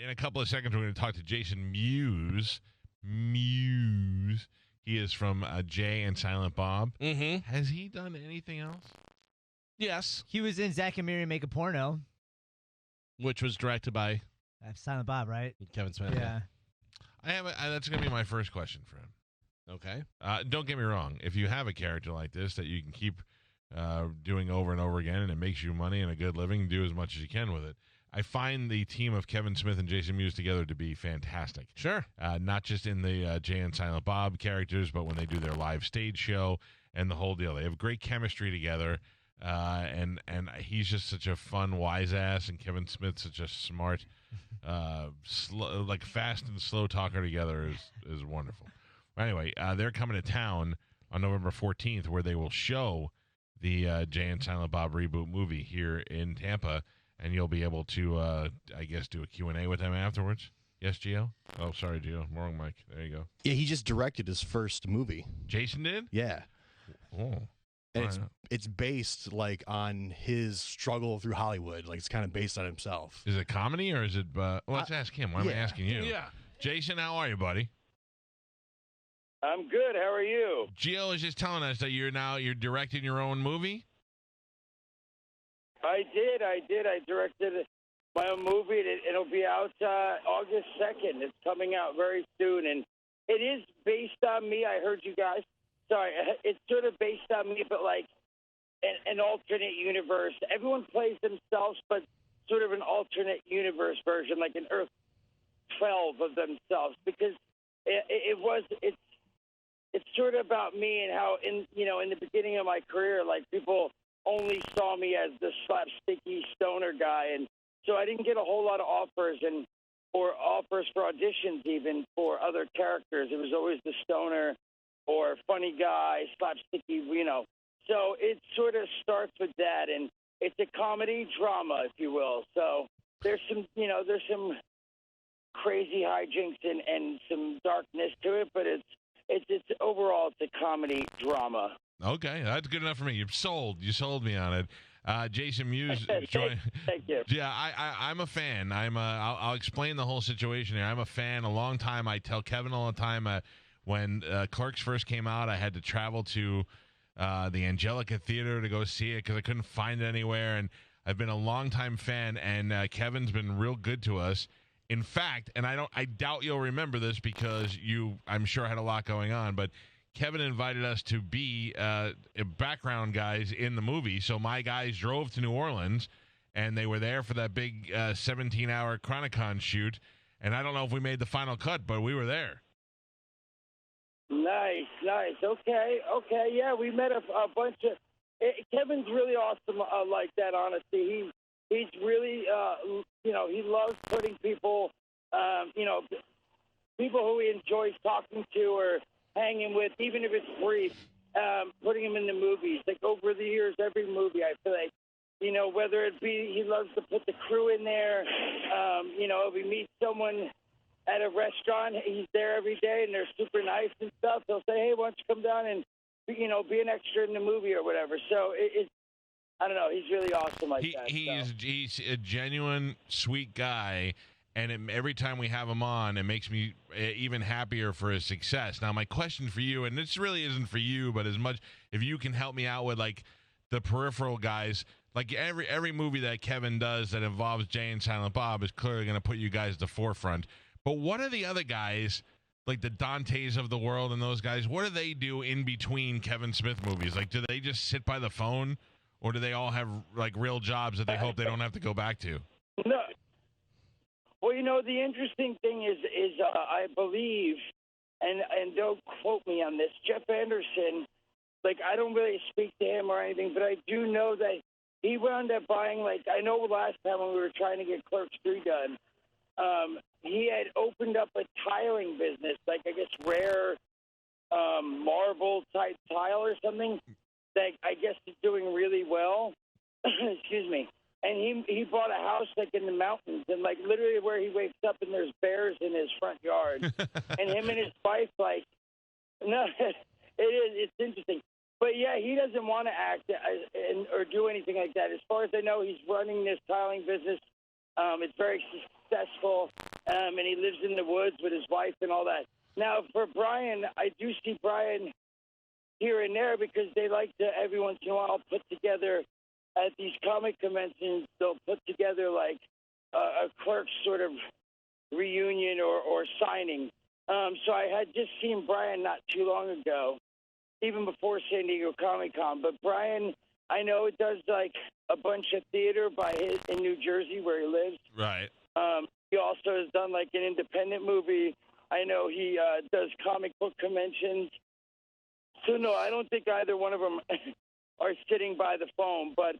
In a couple of seconds, we're going to talk to Jason Mewes. Mewes. He is from Jay and Silent Bob. Mm-hmm. Has he done anything else? Yes. He was in Zack and Miri Make a Porno. Which was directed by Silent Bob, right? Kevin Smith. Yeah. That's going to be my first question for him. Okay. Don't get me wrong. If you have a character like this that you can keep doing over and over again and it makes you money and a good living, do as much as you can with it. I find the team of Kevin Smith and Jason Mewes together to be fantastic. Sure. Not just in the Jay and Silent Bob characters, but when they do their live stage show and the whole deal. They have great chemistry together, and he's just such a fun, wise ass, and Kevin Smith's such a smart, fast and slow talker together is wonderful. Anyway, they're coming to town on November 14th, where they will show the Jay and Silent Bob reboot movie here in Tampa. And you'll be able to, I guess, do a Q&A with them afterwards. Yes, Gio? Oh, sorry, Gio. Wrong mic. There you go. Yeah, he just directed his first movie. Jason did? Yeah. Oh. And it's based, on his struggle through Hollywood. It's kind of based on himself. Is it comedy or is it... let's ask him. Why am I asking you? Yeah. Jason, how are you, buddy? I'm good. How are you? Gio is just telling us that you're directing your own movie? I did. I directed my own movie. It'll be out August 2nd. It's coming out very soon. And it is based on me. I heard you guys. Sorry. It's sort of based on me, but an alternate universe. Everyone plays themselves, but sort of an alternate universe version, like an Earth 12 of themselves. Because it's sort of about me and how, in the beginning of my career, people only saw me as the slapsticky stoner guy, and so I didn't get a whole lot of offers or offers for auditions even for other characters. It was always the stoner or funny guy, slapsticky, So it sort of starts with that, and it's a comedy drama, if you will. So there's some crazy hijinks and some darkness to it, but it's overall it's a comedy drama. Okay, that's good enough for me. You sold me on it. Jason Mewes, Thank you. Yeah, I'm a fan. I'll explain the whole situation here. I'm a fan. A long time. I tell Kevin all the time. When Clerks first came out, I had to travel to the Angelica Theater to go see it because I couldn't find it anywhere. And I've been a longtime fan, and Kevin's been real good to us. In fact, and I doubt you'll remember this because I'm sure, had a lot going on, but Kevin invited us to be background guys in the movie. So my guys drove to New Orleans, and they were there for that big 17-hour Chronicon shoot. And I don't know if we made the final cut, but we were there. Nice. Okay. Yeah, we met a bunch of... Kevin's really awesome like that, honestly. He's really, he loves putting people, people who he enjoys talking to or hanging with, even if it's brief, putting them in the movies. Over the years, every movie, I feel like, whether it be he loves to put the crew in there, if we meet someone at a restaurant, he's there every day and they're super nice and stuff. He'll say, hey, why don't you come down and, be an extra in the movie or whatever. So it's, I don't know, he's really awesome like that. He's a genuine, sweet guy. And every time we have him on, it makes me even happier for his success. Now, my question for you, and this really isn't for you, but as much if you can help me out with the peripheral guys, every movie that Kevin does that involves Jay and Silent Bob is clearly going to put you guys at the forefront. But what are the other guys, like the Dantes of the world and those guys? What do they do in between Kevin Smith movies? Do they just sit by the phone, or do they all have real jobs that they hope they don't have to go back to? No. Well, the interesting thing is I believe, and don't quote me on this, Jeff Anderson, I don't really speak to him or anything, but I do know that he wound up buying, I know last time when we were trying to get Clerks 3 done, he had opened up a tiling business, I guess rare marble-type tile or something that I guess is doing really well. Excuse me. And he bought a house in the mountains, and literally where he wakes up and there's bears in his front yard. And him and his wife, no, it's interesting. But yeah, he doesn't want to act or do anything like that. As far as I know, he's running this tiling business It's very successful, and he lives in the woods with his wife and all that. Now, for Brian, I do see Brian here and there because they like to, every once in a while, put together at these comic conventions, they'll put together like a Clerks sort of reunion or signing. So I had just seen Brian not too long ago, even before San Diego Comic-Con. But Brian, I know it does like a bunch of theater in New Jersey where he lives. Right. He also has done like an independent movie. I know he does comic book conventions. So no, I don't think either one of them are sitting by the phone. But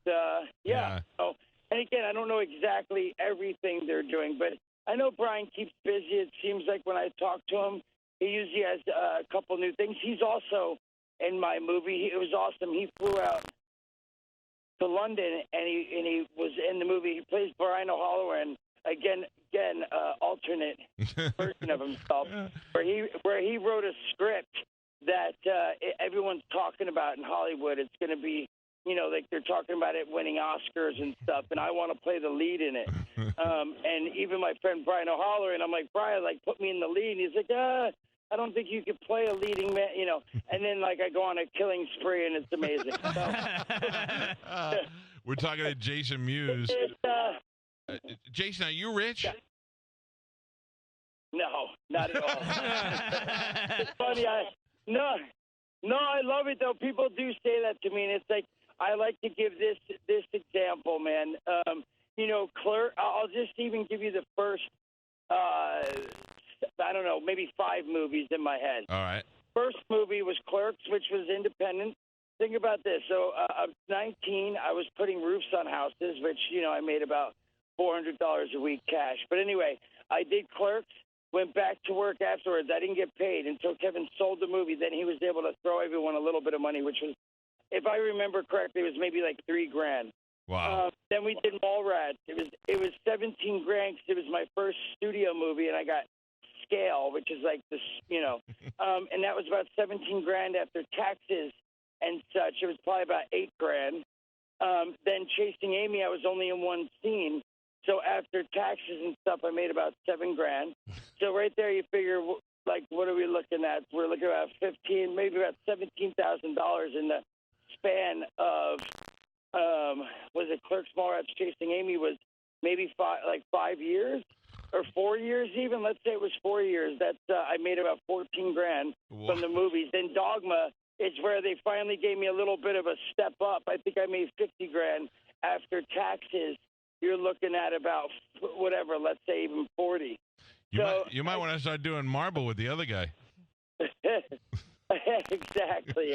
yeah. So, and again, I don't know exactly everything they're doing, but I know Brian keeps busy. It seems like when I talk to him, he usually has a couple new things. He's also in my movie. It was awesome. He flew out to London, and he was in the movie. He plays Brian O'Halloran, again, alternate version of himself, where he wrote a script that everyone's talking about in Hollywood. It's going to be, like they're talking about it winning Oscars and stuff, and I want to play the lead in it. And even my friend Brian O'Halloran, I'm like, Brian, like, put me in the lead. And he's like, I don't think you could play a leading man, And then, like, I go on a killing spree, and it's amazing. So, we're talking to Jason Mewes. Jason, are you rich? No, not at all. It's funny. No, I love it, though. People do say that to me, and it's like, I like to give this example, man. Clerk, I'll just even give you the first, I don't know, maybe 5 movies in my head. All right. First movie was Clerks, which was independent. Think about this. So I was 19. I was putting roofs on houses, which, I made about $400 a week cash. But anyway, I did Clerks, went back to work afterwards. I didn't get paid until Kevin sold the movie. Then he was able to throw everyone a little bit of money, which was, if I remember correctly, it was maybe like $3,000. Wow. Then we did Mallrats. It was $17,000 because it was my first studio movie, and I got Scale, which is like this, and that was about $17,000 after taxes and such. It was probably about $8,000. Then Chasing Amy, I was only in one scene, so after taxes and stuff, I made about $7,000. So right there, you figure, like, what are we looking at? We're looking at maybe about $17,000 in the span of. Was it Clerks, Mallrats, Chasing Amy was maybe 5 years or 4 years even. Let's say it was 4 years. That's I made about $14,000 from the movies. Then Dogma is where they finally gave me a little bit of a step up. I think I made $50,000 after taxes. You're looking at about whatever, let's say even 40. You might want to start doing Marble with the other guy. Exactly.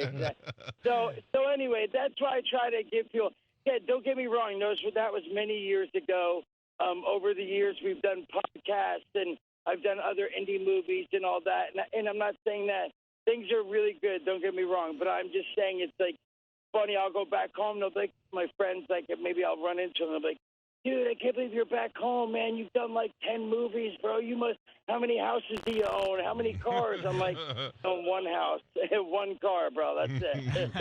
So anyway, that's why I try to give people. Yeah, don't get me wrong. That was many years ago. Over the years, we've done podcasts and I've done other indie movies and all that. And I'm not saying that things are really good. Don't get me wrong, but I'm just saying it's like funny. I'll go back home. They'll be like, my friends, like maybe I'll run into them. They'll be like, dude, I can't believe you're back home, man. You've done like 10 movies, bro. How many houses do you own? How many cars? I'm like, own one house, one car, bro. That's it.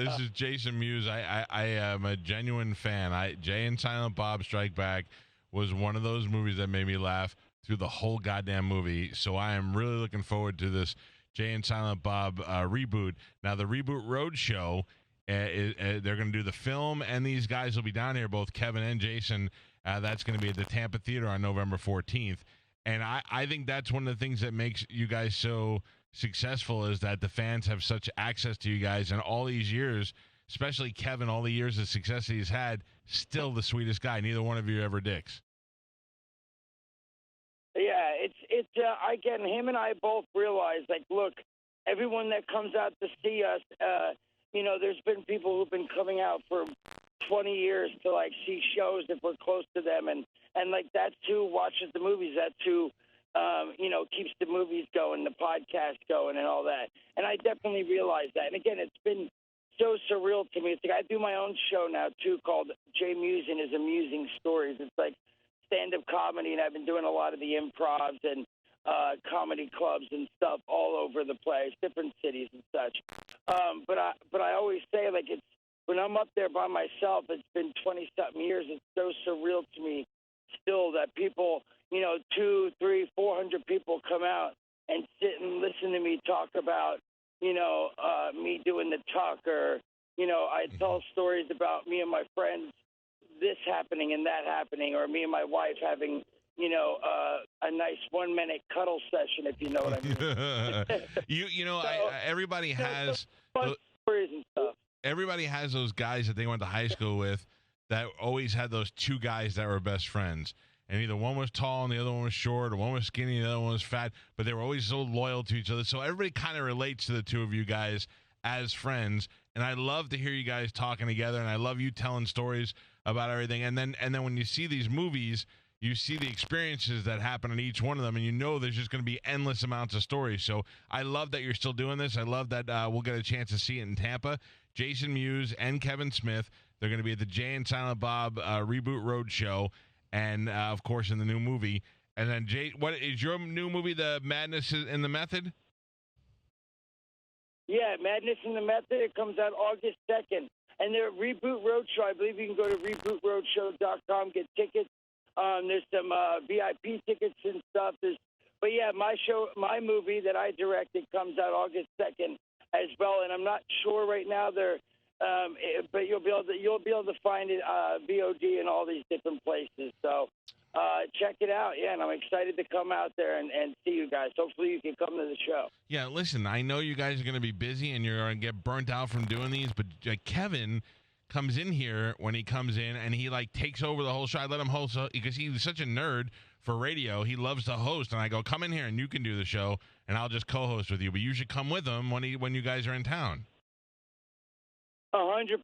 This is Jason Mewes. I am a genuine fan. Jay and Silent Bob Strike Back was one of those movies that made me laugh through the whole goddamn movie. So I am really looking forward to this Jay and Silent Bob reboot. Now, the Reboot RoadShow, they're going to do the film, and these guys will be down here, both Kevin and Jason. That's going to be at the Tampa Theater on November 14th. And I think that's one of the things that makes you guys so successful is that the fans have such access to you guys. And all these years, especially Kevin, all the years of success he's had, still the sweetest guy. Neither one of you ever dicks. Yeah, it's again, him and I both realize, like, look, everyone that comes out to see us, there's been people who've been coming out for 20 years to, like, see shows if we're close to them. And like, that's who watches the movies. That's who, keeps the movies going, the podcast going and all that. And I definitely realize that. And, again, it's been so surreal to me. It's like I do my own show now, too, called Jay Mewes and His Amusing Stories. It's like stand-up comedy, and I've been doing a lot of the improvs and comedy clubs and stuff all over the place, different cities and such. But I always say, like, it's when I'm up there by myself, it's been 20-something years. It's so surreal to me still that people, 200, 300, 400 people come out and sit and listen to me talk about, me doing the talk, or, I tell stories about me and my friends, this happening and that happening, or me and my wife having, a nice 1-minute cuddle session, if you know what I mean. Everybody has fun stories and stuff. Everybody has those guys that they went to high school with that always had those two guys that were best friends. And either one was tall and the other one was short, or one was skinny and the other one was fat, but they were always so loyal to each other. So everybody kind of relates to the two of you guys as friends. And I love to hear you guys talking together, and I love you telling stories about everything. And then when you see these movies, you see the experiences that happen in each one of them, and you know there's just going to be endless amounts of stories. So I love that you're still doing this. I love that we'll get a chance to see it in Tampa. Jason Mewes and Kevin Smith, they're going to be at the Jay and Silent Bob Reboot RoadShow, and, of course, in the new movie. And then, Jay, what is your new movie, The Madness in the Method? Yeah, Madness in the Method. It comes out August 2nd. And they're at Reboot RoadShow. I believe you can go to rebootroadshow.com, get tickets. There's some VIP tickets and stuff. But yeah, my movie that I directed comes out August 2nd as well. And I'm not sure right now but you'll be able to find it VOD in all these different places. So check it out. Yeah, and I'm excited to come out there and see you guys. Hopefully you can come to the show. Yeah, listen, I know you guys are going to be busy and you're going to get burnt out from doing these, but Kevin comes in here when he comes in and he takes over the whole show. I let him host because he's such a nerd for radio. He loves to host, and I go, come in here and you can do the show and I'll just co-host with you, but you should come with him when you guys are in town. 100%,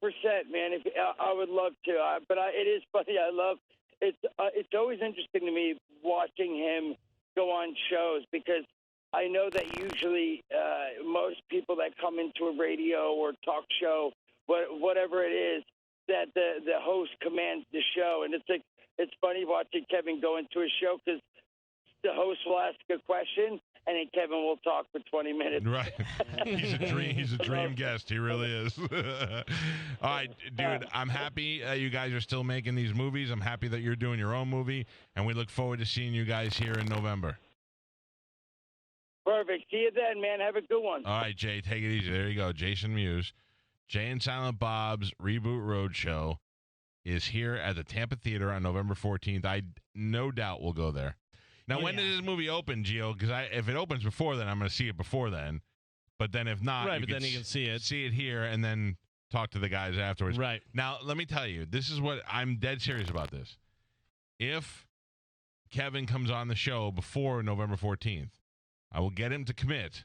man. I would love to, but it is funny. I love it's always interesting to me watching him go on shows, because I know that usually most people that come into a radio or talk show, whatever it is, that the host commands the show, and it's funny watching Kevin go into a show, because the host will ask a question and then Kevin will talk for 20 minutes. Right. He's a dream guest. He really is. All right, dude, I'm happy you guys are still making these movies. I'm happy that you're doing your own movie, and we look forward to seeing you guys here in November. Perfect. See you then, man. Have a good one. All right, Jay, take it easy. There you go. Jason Mewes. Jay and Silent Bob's Reboot Roadshow is here at the Tampa Theater on November 14th. I no doubt will go there. Now, when does this movie open, Gio? Because if it opens before then, I'm going to see it before then. But then if not, right, but then you can see it. See it here and then talk to the guys afterwards. Right. Now, let me tell you, this is what I'm dead serious about this. If Kevin comes on the show before November 14th, I will get him to commit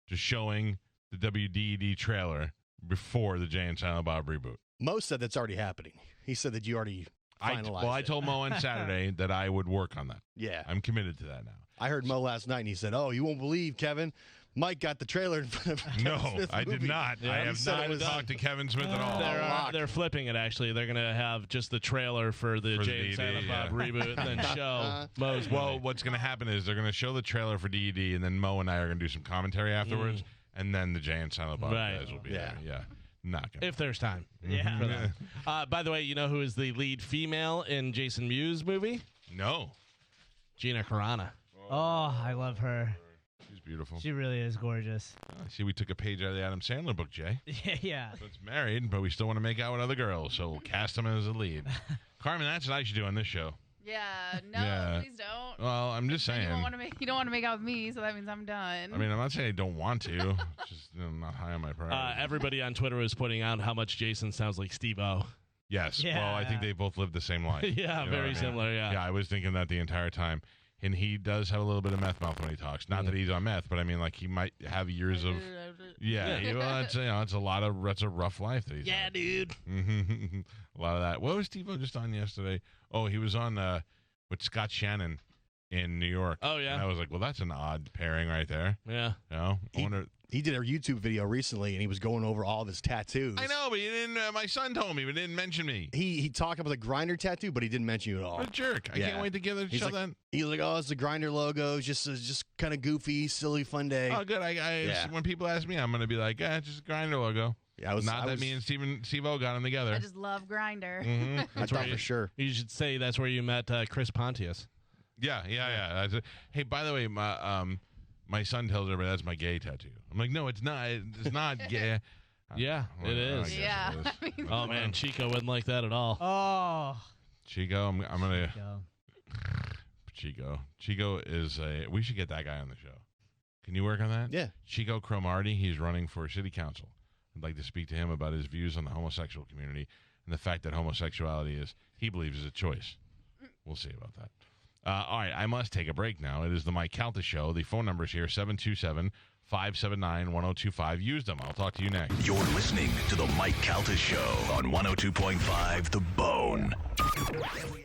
to showing the WDED trailer before the Jay and Silent Bob reboot. Mo said that's already happening. He said that you already finalized I told Mo on Saturday that I would work on that. Yeah. I'm committed to that now. I heard Mo last night, and he said, you won't believe, Kevin, Mike got the trailer in front of Kevin No, Smith's I did movie. not. Yeah, I have not talked to Kevin Smith at all. They're flipping it, actually. They're going to have just the trailer for the Jay and Silent Bob reboot and then show Mo's Well, what's going to happen is they're going to show the trailer for DED, and then Mo and I are going to do some commentary afterwards, and then the Jay and Silent Bob guys will be there. Yeah. Not gonna. If there's time. Yeah. By the way, you know who is the lead female in Jason Mewes' movie? No. Gina Carano. Oh, I love her. She's beautiful. She really is gorgeous. I see we took a page out of the Adam Sandler book, Jay. Yeah. So it's married, but we still want to make out with other girls, so we'll cast him as a lead. Carmen, that's what I should do on this show. Yeah, no, please don't. Well, I'm just saying. You don't want to make out with me, so that means I'm done. I mean, I'm not saying I don't want to. It's just I'm not high on my priority. Everybody on Twitter was pointing out how much Jason sounds like Steve-O. Yes. Yeah. Well, I think they both live the same life. Yeah, You know very what I mean? similar, yeah. Yeah, I was thinking that the entire time. And he does have a little bit of meth mouth when he talks. Not that he's on meth, but I mean, like, he might have years of... Yeah, that's a rough life that he's had. Dude. A lot of that. What was Steve-O just on yesterday? Oh, he was on with Scott Shannon in New York. Oh, yeah. And I was like, well, that's an odd pairing right there. Yeah. You know? I wonder... He did a YouTube video recently, and he was going over all of his tattoos. I know, but he didn't. My son told me, but didn't mention me. He talked about the Grinder tattoo, but he didn't mention you at all. What a jerk! I can't wait to get He's show like, that. He was like, "Oh, it's the Grinder logo. It's just kind of goofy, silly, fun day." Oh, good. When people ask me, I'm gonna be like, it's just a Grinder logo. Yeah, Not that me and Steve-O got them together. I just love Grinder. I thought for sure. You should say that's where you met Chris Pontius. Yeah. Hey, by the way, my son tells everybody that's my gay tattoo. I'm like, no, it's not. It's not gay. Yeah, Well, it I is. guess Yeah. it is. Oh man, Chico wouldn't like that at all. Oh. Chico, I'm gonna. Go. Chico is a. We should get that guy on the show. Can you work on that? Yeah. Chico Cromartie, he's running for city council. I'd like to speak to him about his views on the homosexual community and the fact that homosexuality is, he believes, is a choice. We'll see about that. All right, I must take a break now. It is the Mike Calta Show. The phone number is here, 727-579-1025. Use them. I'll talk to you next. You're listening to the Mike Calta Show on 102.5 The Bone.